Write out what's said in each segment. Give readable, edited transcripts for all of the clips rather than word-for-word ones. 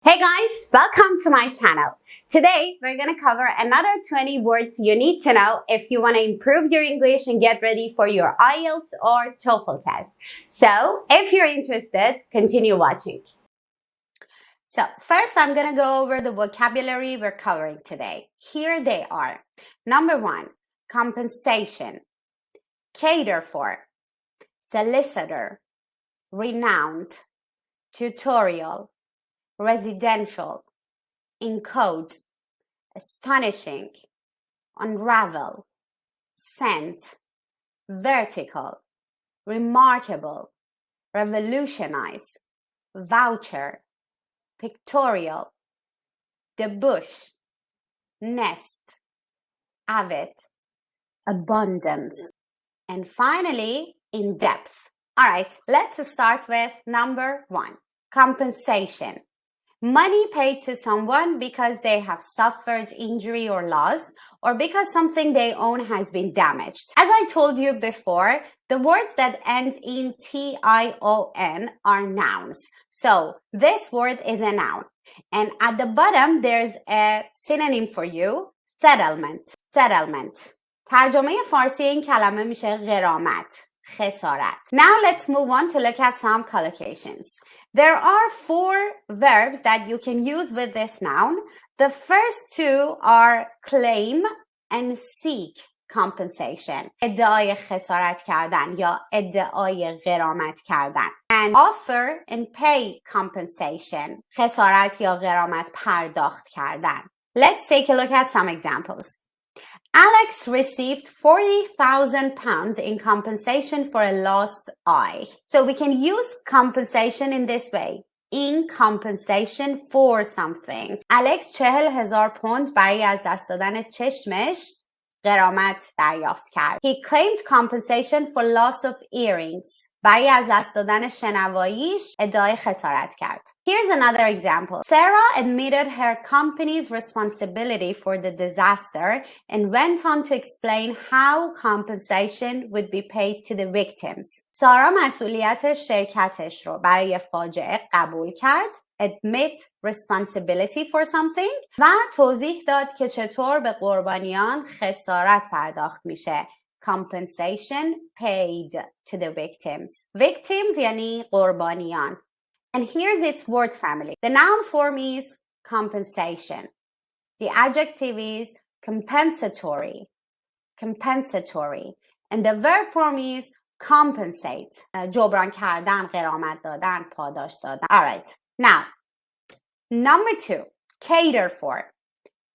Hey guys, welcome to my channel. Today, we're going to cover another 20 words you need to know if you want to improve your English and get ready for your IELTS or TOEFL test. So, if you're interested, continue watching. So, first I'm going to go over the vocabulary we're covering today. Here they are. Number 1, compensation, cater for, solicitor, renowned, tutorial, residential, encode, astonishing, unravel, scent, vertical, remarkable, revolutionize, voucher, pictorial, the bush, nest, avid, abundance, and finally, in depth. All right, let's start with number 1, compensation. Money paid to someone because they have suffered injury or loss, or because something they own has been damaged. As I told you before, the words that end in tion are nouns. So this word is a noun. And at the bottom, there's a synonym for you, settlement. Settlement. ترجمه فارسی این کلمه میشه غرامت، خسارت. Now let's move on to look at some collocations. There are 4 verbs that you can use with this noun. The first 2 are claim and seek compensation. ادعای خسارت کردن یا ادعای غرامت کردن. And offer and pay compensation. خسارت یا غرامت پرداخت کردن. Let's take a look at some examples. Alex received £40,000 in compensation for a lost eye. So we can use compensation in this way. In compensation for something. Alex 40,000 پوند برای از دست دادن چشمش غرامت دریافت کرد. He claimed compensation for loss of earrings. برای از دست دادن شنواییش ادعای خسارت کرد. Here's another example. Sarah admitted her company's responsibility for the disaster and went on to explain how compensation would be paid to the victims. سارا مسئولیت شرکتش رو برای فاجعه قبول کرد. Admit responsibility for something و توضیح داد که چطور به قربانیان خسارت پرداخت میشه. Compensation paid to the victims. Victims یعنی قربانیان. And here's its word family. The noun form is compensation. The adjective is compensatory. Compensatory. And the verb form is compensate. جبران کردن، غرامت دادن، پاداش دادن. All right. Now, number 2, cater for.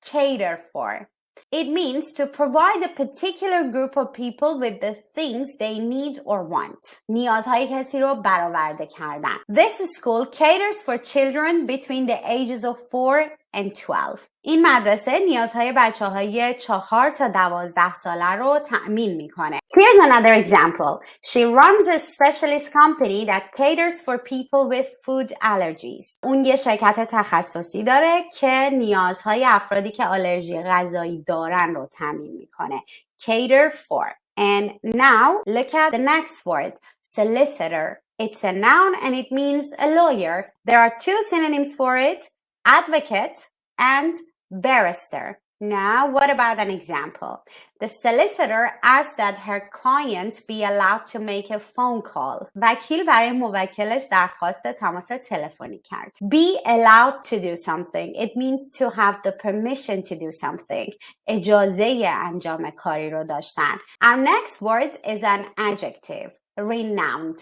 Cater for. It means to provide a particular group of people with the things they need or want. نیازهای کسی رو برآورده کردن. This school caters for children between the ages of 4 and 12. این مدرسه نیازهای بچه‌های 4 تا 12 ساله رو تأمین میکنه. Here's another example. She runs a specialist company that caters for people with food allergies. اون یه شرکت تخصصی داره که نیازهای افرادی که آلرژی غذایی دارن رو تأمین میکنه. Cater for. And now look at the next word, solicitor. It's a noun and it means a lawyer. There are 2 synonyms for it, advocate and barrister. Now, what about an example? The solicitor asked that her client be allowed to make a phone call. وکیل برای موکلش درخواست تماس تلفنی کرد. Be allowed to do something. It means to have the permission to do something. اجازه انجام کاری رو داشتن. Our next word is an adjective, renowned,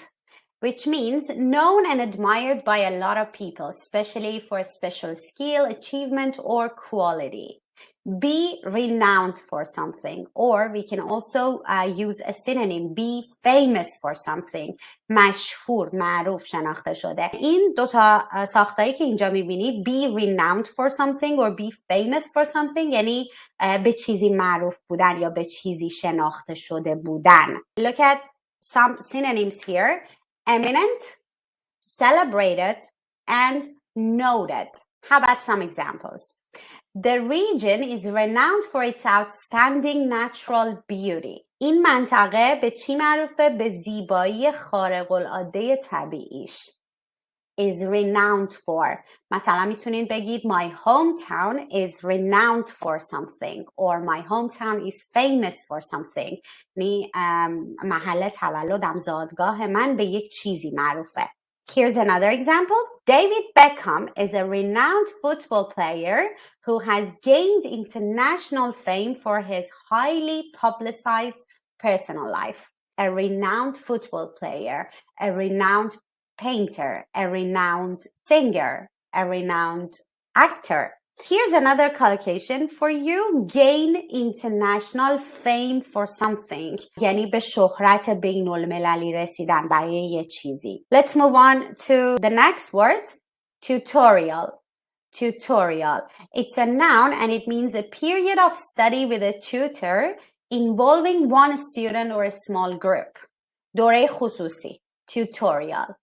which means known and admired by a lot of people, especially for special skill, achievement, or quality. Be renowned for something, or we can also use a synonym, be famous for something. مشهور، معروف، شناخته شده. این 2 تا ساختاری که اینجا میبینید be renowned for something or be famous for something یعنی به چیزی معروف بودن یا به چیزی شناخته شده بودن. Look at some synonyms here. Eminent, celebrated, and noted. How about some examples? The region is renowned for its outstanding natural beauty. این منطقه به چی معروفه؟ به زیبایی خارق العاده طبیعیش. is renowned for. مثلا میتونین بگید my hometown is renowned for something or my hometown is famous for something. یعنی محل تولدم، زادگاه من به یک چیزی معروفه. Here's another example. David Beckham is a renowned football player who has gained international fame for his highly publicized personal life. A renowned football player, a renowned painter, a renowned singer, a renowned actor. Here's another collocation for you. Gain international fame for something. یعنی به شهرت بین المللی رسیدن برای یه چیزی. Let's move on to the next word. Tutorial. Tutorial. It's a noun and it means a period of study with a tutor involving one student or a small group. دوره خصوصی. Tutorial.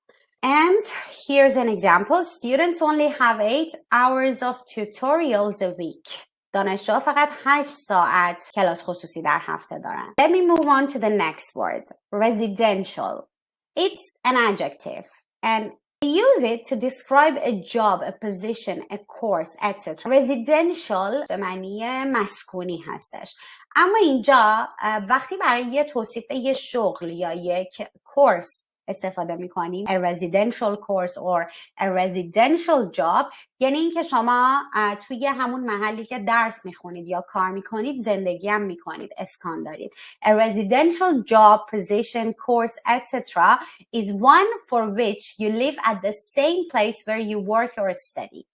And here's an example. Students only have 8 hours of tutorials a week. دانشجوها فقط 8 ساعت کلاس خصوصی در هفته دارن. Let me move on to the next word. Residential. It's an adjective and we use it to describe a job, a position, a course, etc. Residential به معنی مسکونی هستش. اما اینجا وقتی برای یه توصیف یه شغل یا یک کورس استفاده میکنیم a residential course or a residential job یعنی اینکه شما توی همون محلی که درس میخونید یا کار میکنید زندگی هم میکنید، اسکان دارید. A residential job, position, course, etc. is one for which you live at the same place where you work or study.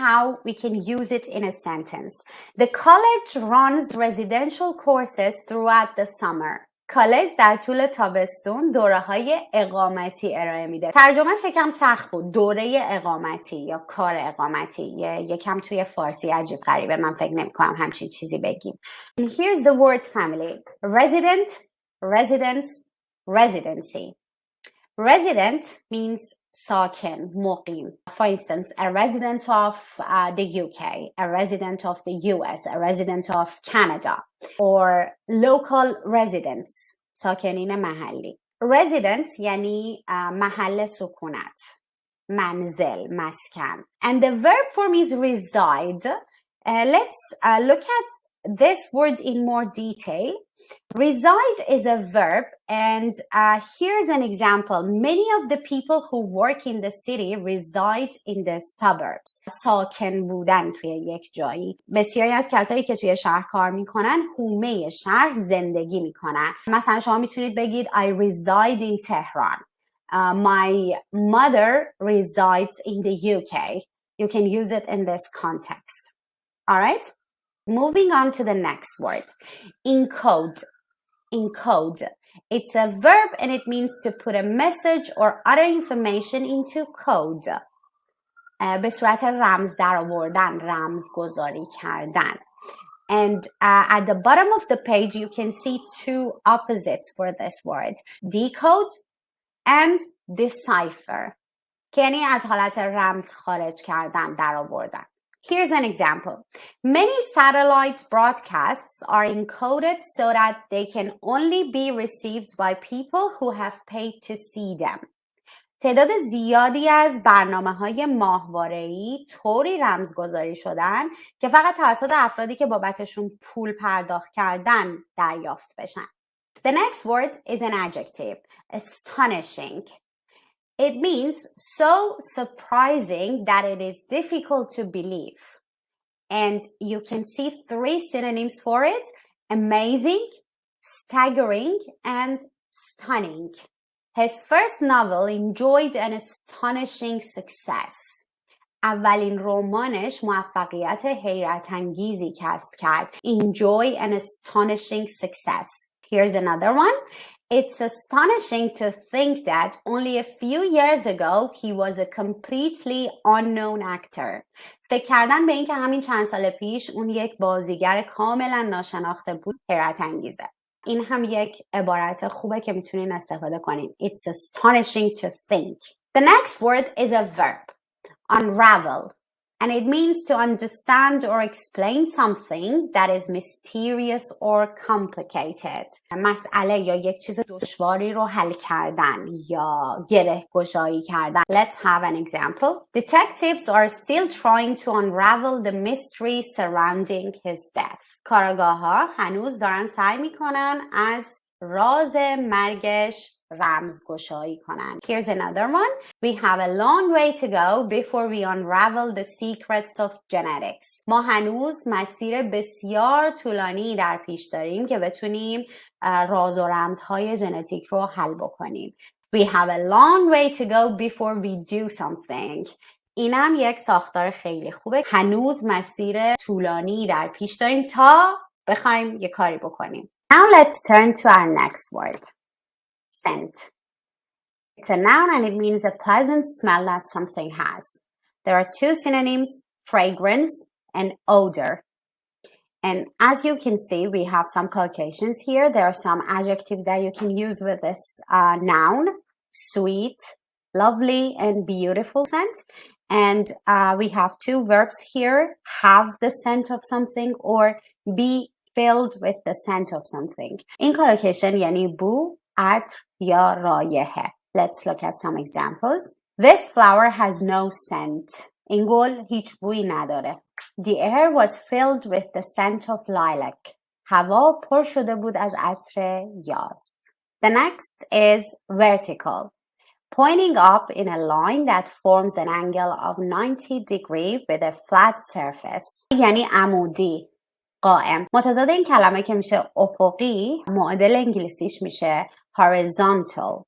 How we can use it in a sentence. The college runs residential courses throughout the summer. کالج در طول تابستون دوره‌های اقامتی ارائه میده. ترجمهش یکم سخت بود. دوره اقامتی یا کار اقامتی. یکم توی فارسی عجیب غریبه. من فکر نمی‌کنم همچین چیزی بگیم. And here's the word family. Resident, residence, residency. Resident means ساکن، مقیم. For instance, a resident of the UK, a resident of the US, a resident of Canada, or local residents, ساکنین محلی. Residence یعنی محل سکونت، منزل، مسکن. And the verb form is reside. Let's look at this word in more detail. Reside is a verb and here's an example. Many of the people who work in the city reside in the suburbs. ساکن بودن توی یک جایی. بسیاری از کسایی که توی شهر کار میکنن حومه شهر زندگی میکنن. مثلا شما میتونید بگید I reside in Tehran. My mother resides in the UK. You can use it in this context. All right? Moving on to the next word. Encode. Encode. It's a verb and it means to put a message or other information into code. به صورت رمز در آوردن، رمزگذاری کردن. And at the bottom of the page you can see two opposites for this word. Decode and decipher. که یعنی از حالت رمز خارج کردن، در آوردن. Here's an example. Many satellite broadcasts are encoded so that they can only be received by people who have paid to see them. تعداد زیادی از برنامه‌های ماهواره‌ای طوری رمزگذاری شدن که فقط توسط افرادی که بابتشون پول پرداخت کردن دریافت بشن. The next word is an adjective. Astonishing. It means so surprising that it is difficult to believe. And you can see 3 synonyms for it. Amazing, staggering, and stunning. His first novel enjoyed an astonishing success. اولین رمانش موفقیت حیرت انگیزی کسب کرد. Enjoy an astonishing success. Here's another one. It's astonishing to think that only a few years ago he was a completely unknown actor. فکر کردن به این که همین چند سال پیش اون یک بازیگر کاملا ناشناخته بود حیرت انگیزه. این هم یک عبارت خوبه که میتونین استفاده کنین. It's astonishing to think. The next word is a verb. Unravel. and it means to understand or explain something that is mysterious or complicated. مسئله یا یک چیز دشواری رو حل کردن یا گره گشایی کردن. Let's have an example. Detectives are still trying to unravel the mystery surrounding his death. کاراگاه‌ها هنوز دارن سعی میکنن از راز مرگش رمزگشایی کنن. Here's another one. We have a long way to go before we unravel the secrets of genetics. ما هنوز مسیر بسیار طولانی در پیش داریم که بتونیم راز و رمزهای ژنتیک رو حل بکنیم. We have a long way to go before we do something. اینم یک ساختار خیلی خوبه. هنوز مسیر طولانی در پیش داریم تا بخوایم یک کاری بکنیم. Now let's turn to our next word. Scent. It's a noun and it means a pleasant smell that something has. There are two synonyms, fragrance and odor. And as you can see, we have some collocations here. There are some adjectives that you can use with this noun. Sweet, lovely, and beautiful scent. And we have two verbs here. Have the scent of something or be filled with the scent of something. In collocation یعنی بو، عطر یا رایحه. Let's look at some examples. This flower has no scent. این گل هیچ بویی نداره. The air was filled with the scent of lilac. هوا پر شده بود از عطر یاس. The next is vertical. Pointing up in a line that forms an angle of 90 degrees with a flat surface. یعنی عمودی. قائم. متضاد این کلمه که میشه افقی، معادل انگلیسیش میشه horizontal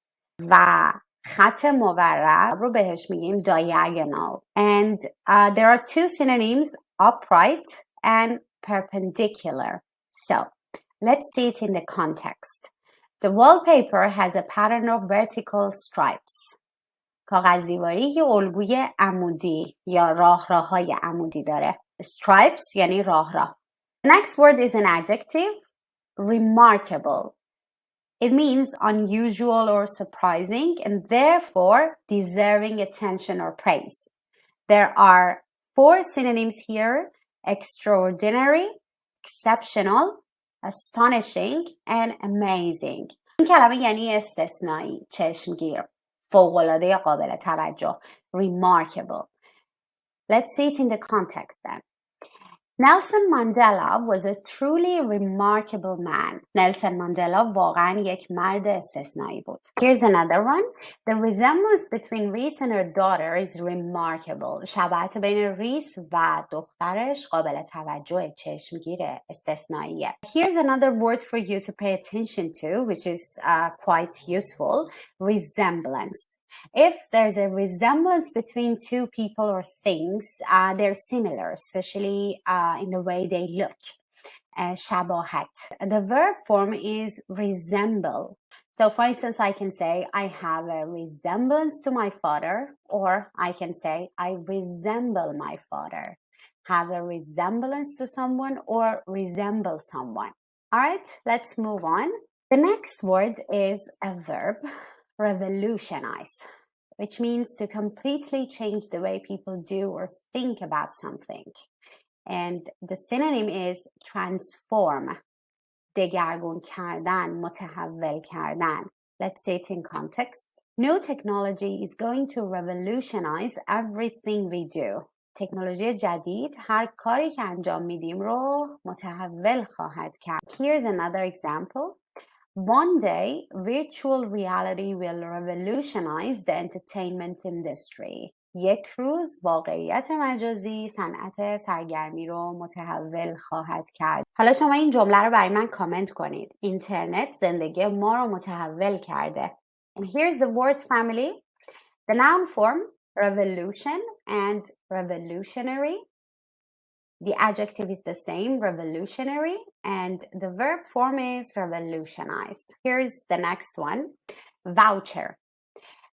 و خط مورب رو بهش میگیم diagonal. And there are two synonyms, upright and perpendicular. So let's see it in the context. The wallpaper has a pattern of vertical stripes. کاغذ دیواری که الگوی عمودی یا راه‌راه‌های عمودی داره. Stripes یعنی راه. The next word is an adjective, remarkable. It means unusual or surprising and therefore deserving attention or praise. There are four synonyms here, extraordinary, exceptional, astonishing, and amazing. این کلمه یعنی استثنایی، چشمگیر، فوق‌العاده قابل توجه. Remarkable. Let's see it in the context then. Nelson Mandela was a truly remarkable man. Nelson Mandela واقعا یک مرد استثنایی بود. Here's another one. The resemblance between Reese and her daughter is remarkable. شباهت بین ریس و دخترش قابل توجه، چشمگیره، استثنائیه. Here's another word for you to pay attention to, which is quite useful. Resemblance. If there's a resemblance between two people or things, they're similar, especially in the way they look. شباهت. The verb form is resemble. So for instance, I can say, I have a resemblance to my father, or I can say, I resemble my father. Have a resemblance to someone or resemble someone. All right, let's move on. The next word is a verb. Revolutionize, which means to completely change the way people do or think about something. And the synonym is transform. دگرگون کردن، متحول کردن. Let's say it in context. New technology is going to revolutionize everything we do. تکنولوژی جدید هر کاری که انجام میدیم رو متحول خواهد کرد. Here's another example. One day, virtual reality will revolutionize the entertainment industry. یک روز واقعیت مجازی صنعت سرگرمی رو متحول خواهد کرد. حالا شما این جمله رو برای من کامنت کنید. اینترنت زندگی ما رو متحول کرده. And here's the word family. The noun form, revolution and revolutionary. The adjective is the same, revolutionary, and the verb form is revolutionize. Here's the next one, voucher.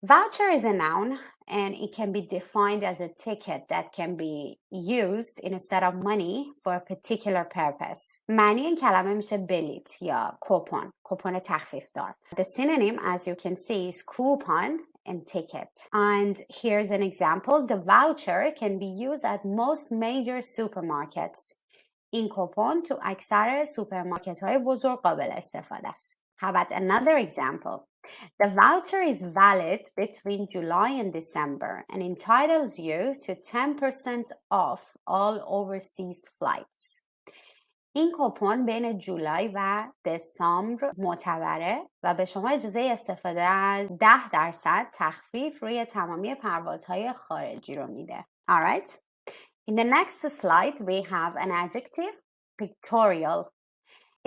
Voucher is a noun and it can be defined as a ticket that can be used instead of money for a particular purpose. معنی این کلمه میشه بلیت یا کوپن تخفیف دار. The synonym, as you can see, is coupon and ticket. And here's an example. The voucher can be used at most major supermarkets. این کوپن تو اکثر سوپرمارکت‌های بزرگ قابل استفاده است. How about another example? The voucher is valid between July and December and entitles you to 10% off all overseas flights. این کوپن بین جولای و دسامبر معتبره و به شما اجازه استفاده از 10% تخفیف روی تمامی پروازهای خارجی رو میده. Alright? In the next slide, we have an adjective, pictorial.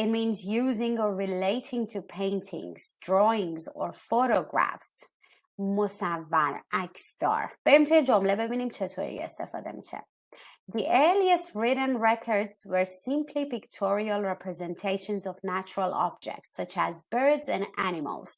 It means using or relating to paintings, drawings, or photographs. مصور، عکسدار. بریم توی جمله ببینیم چطوری استفاده میشه. The earliest written records were simply pictorial representations of natural objects, such as birds and animals.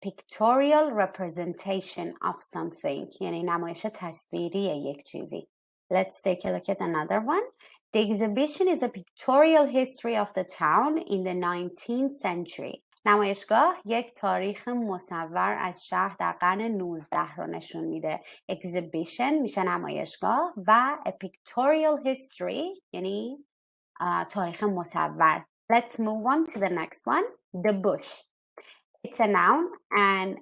Pictorial representation of something. یعنی نمایش تصویری یک چیزی. Let's take a look at another one. The exhibition is a pictorial history of the town in the 19th century. نمایشگاه یک تاریخ مصور از شهر در قرن 19 رو نشون میده. Exhibition میشه نمایشگاه و a pictorial history یعنی تاریخ مصور. Let's move on to the next one. The bush. It's a noun and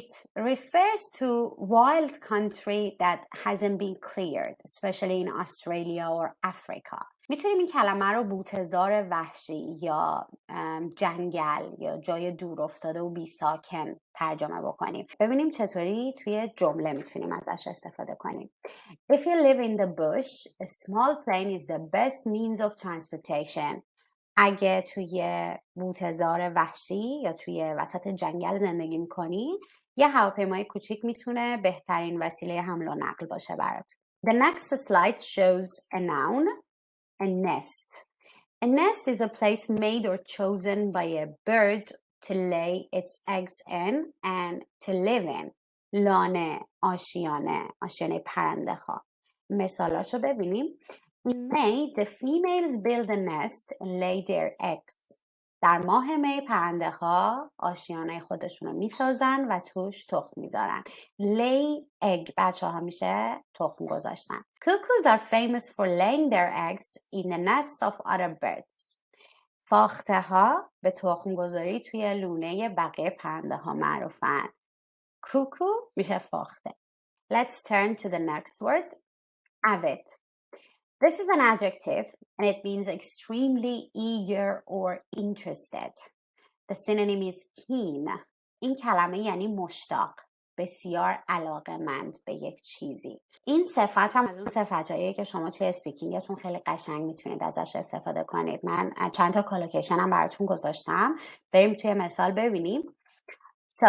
it refers to wild country that hasn't been cleared, especially in Australia or Africa. میتونیم این کلمه رو بوته‌زار وحشی یا جنگل یا جای دور افتاده و بی ساکن ترجمه بکنیم. ببینیم چطوری توی جمله میتونیم ازش استفاده کنیم. If you live in the bush, a small plane is the best means of transportation. اگه توی بوته‌زار وحشی یا توی وسط جنگل زندگی میکنی، یه هواپیمای کوچیک میتونه بهترین وسیله حمل و نقل باشه برات. The next slide shows a noun, a nest. A nest is a place made or chosen by a bird to lay its eggs in and to live in. لانه، آشیانه پرنده ها. مثالاشو ببینیم. In May, the females build a nest and lay their eggs. در ماه می پرنده ها آشیانه خودشون رو میسازن و توش تخم میذارن. Lay egg بچه ها میشه تخم گذاشتن. Cuckoos are famous for laying their eggs in the nests of other birds. فاخته ها به تخم گذاری توی لونه بقیه پرنده ها معروفن. Cuckoo میشه فاخته. Let's turn to the next word. Avid. This is an adjective and it means extremely eager or interested. The synonym is keen. این کلمه یعنی مشتاق، بسیار علاقه‌مند به یک چیزی. این صفت هم از اون صفتاییه که شما توی اسپیکینگتون خیلی قشنگ میتونید ازش استفاده کنید. من چند تا کالوکیشن هم براتون گذاشتم. بریم توی مثال ببینیم. So,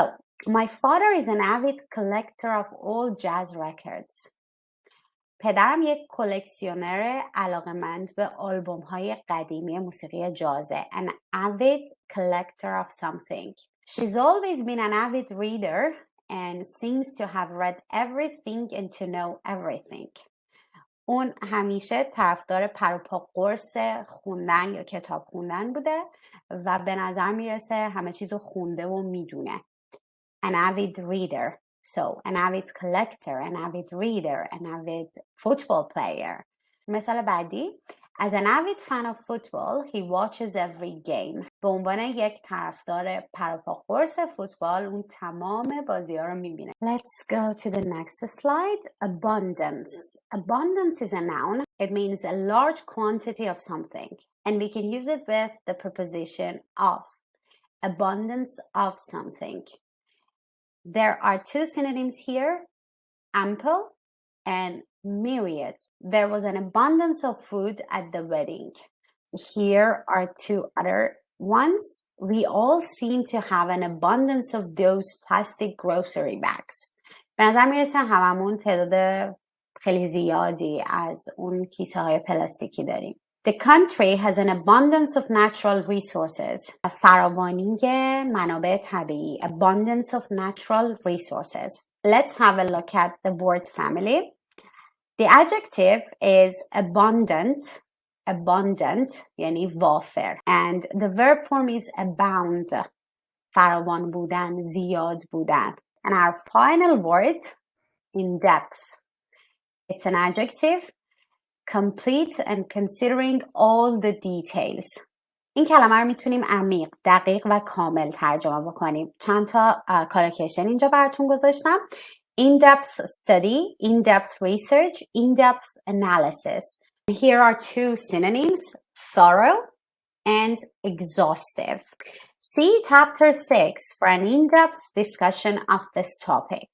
my father is an avid collector of all jazz records. پدرم یک کلکسیونر علاقه‌مند به آلبوم‌های قدیمی موسیقی جازه. An avid collector of something. She's always been an avid reader and seems to have read everything and to know everything. اون همیشه طرفدار پر و پا قرص خوندن یا کتاب خوندن بوده و به نظر میرسه همه چیزو خونده و میدونه. An avid reader. So, an avid collector, an avid reader, an avid football player. مثال بعدی. As an avid fan of football, he watches every game. به عنوان یک طرفدار پروپا قرص فوتبال، اون تمام بازی‌ها رو می‌بینه. Let's go to the next slide. Abundance. Abundance is a noun. It means a large quantity of something. And we can use it with the preposition of. Abundance of something. There are two synonyms here, ample and myriad. There was an abundance of food at the wedding. Here are two other ones. We all seem to have an abundance of those plastic grocery bags. به نظر میرسه هممون تعداد خیلی زیادی از اون کیسه های پلاستیکی داریم. The country has an abundance of natural resources. فراوانی منابع طبیعی. Abundance of natural resources. Let's have a look at the word family. The adjective is abundant. Abundant یعنی وافر. And the verb form is abound. فراوان بودن، زیاد بودن. And our final word, in-depth. It's an adjective, complete and considering all the details. این کلمه رو میتونیم عمیق، دقیق و کامل ترجمه بکنیم. چند تا collocation اینجا براتون گذاشتم. In-depth study, in-depth research, in-depth analysis. Here are two synonyms, thorough and exhaustive. See Chapter 6 for an in-depth discussion of this topic.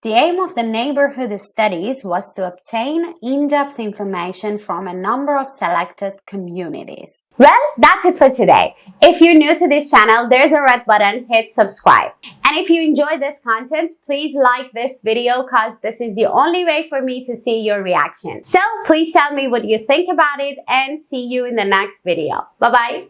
The aim of the neighborhood studies was to obtain in-depth information from a number of selected communities. Well, that's it for today. If you're new to this channel, there's a red button, hit subscribe. And if you enjoy this content, please like this video because this is the only way for me to see your reaction. So please tell me what you think about it and see you in the next video. Bye-bye.